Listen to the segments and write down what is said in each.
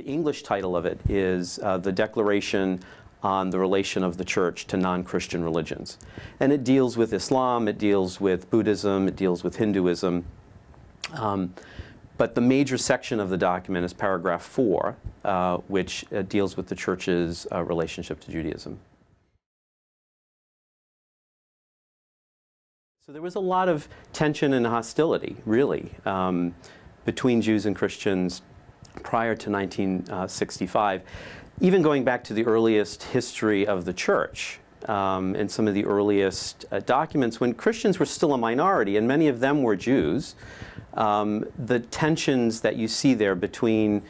The English title of it is The Declaration on the Relation of the Church to Non-Christian Religions. And it deals with Islam, it deals with Buddhism, it deals with Hinduism. But the major section of the document is paragraph 4, which deals with the Church's relationship to Judaism. So there was a lot of tension and hostility, really, between Jews and Christians prior to 1965. Even going back to the earliest history of the Church, and some of the earliest documents, when Christians were still a minority, and many of them were Jews, the tensions that you see there between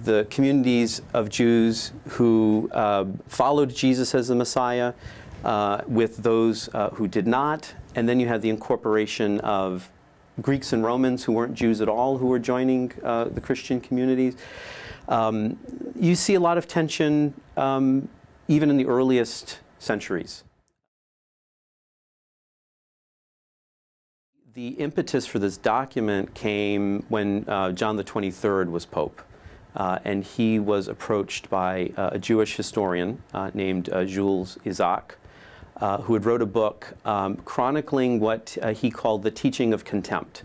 the communities of Jews who followed Jesus as the Messiah with those who did not, and then you had the incorporation of Greeks and Romans who weren't Jews at all, who were joining the Christian communities. You see a lot of tension even in the earliest centuries. The impetus for this document came when John the 23rd was Pope. And he was approached by a Jewish historian named Jules Isaac, who had wrote a book chronicling what he called the teaching of contempt.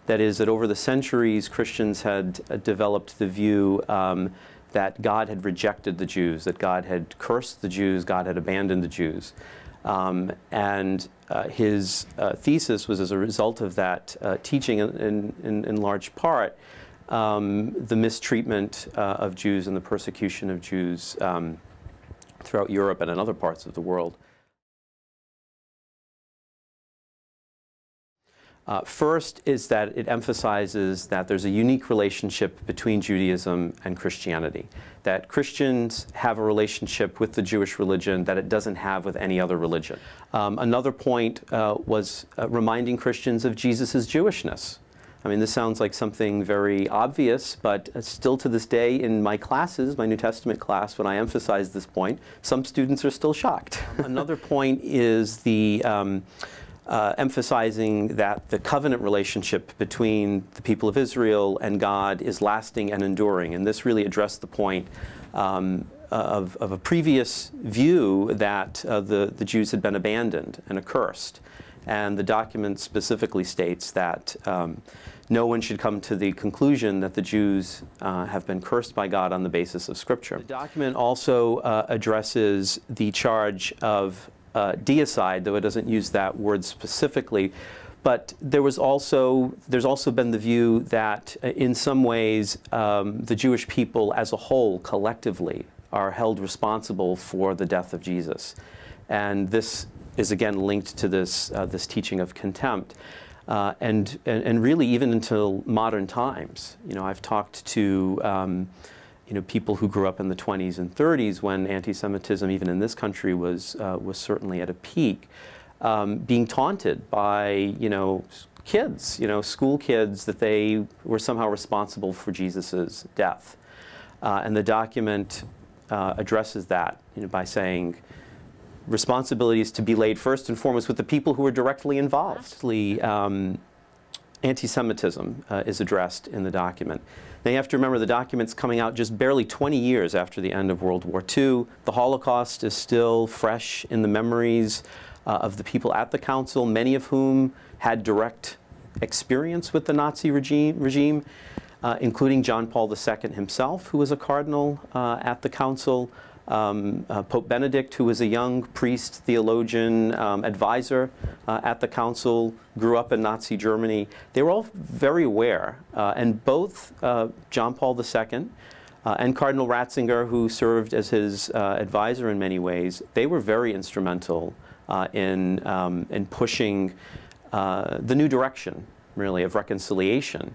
That is, that over the centuries, Christians had developed the view that God had rejected the Jews, that God had cursed the Jews, God had abandoned the Jews. And his thesis was, as a result of that teaching, in large part, the mistreatment of Jews and the persecution of Jews throughout Europe and in other parts of the world. First is that it emphasizes that there's a unique relationship between Judaism and Christianity, that Christians have a relationship with the Jewish religion that it doesn't have with any other religion. Another point was reminding Christians of Jesus' Jewishness. I mean, this sounds like something very obvious, but still to this day in my classes, my New Testament class, when I emphasize this point, some students are still shocked. Another point is the emphasizing that the covenant relationship between the people of Israel and God is lasting and enduring. And this really addressed the point of a previous view that the Jews had been abandoned and accursed. And the document specifically states that no one should come to the conclusion that the Jews have been cursed by God on the basis of Scripture. The document also addresses the charge of deicide, though it doesn't use that word specifically. But there's also been the view that in some ways the Jewish people as a whole, collectively, are held responsible for the death of Jesus. And this is again linked to this, this teaching of contempt. And really even until modern times. You know, I've talked to people who grew up in the 20s and 30s when anti-Semitism, even in this country, was certainly at a peak, being taunted by, kids, school kids, that they were somehow responsible for Jesus's death. And the document addresses that, by saying responsibility is to be laid first and foremost with the people who are directly involved. Lastly, anti-Semitism is addressed in the document. Now you have to remember the document's coming out just barely 20 years after the end of World War II. The Holocaust is still fresh in the memories of the people at the council, many of whom had direct experience with the Nazi regime, including John Paul II himself, who was a cardinal at the council, Pope Benedict, who was a young priest, theologian, advisor at the council, grew up in Nazi Germany. They were all very aware, and both John Paul II and Cardinal Ratzinger, who served as his advisor in many ways, they were very instrumental in pushing the new direction, really, of reconciliation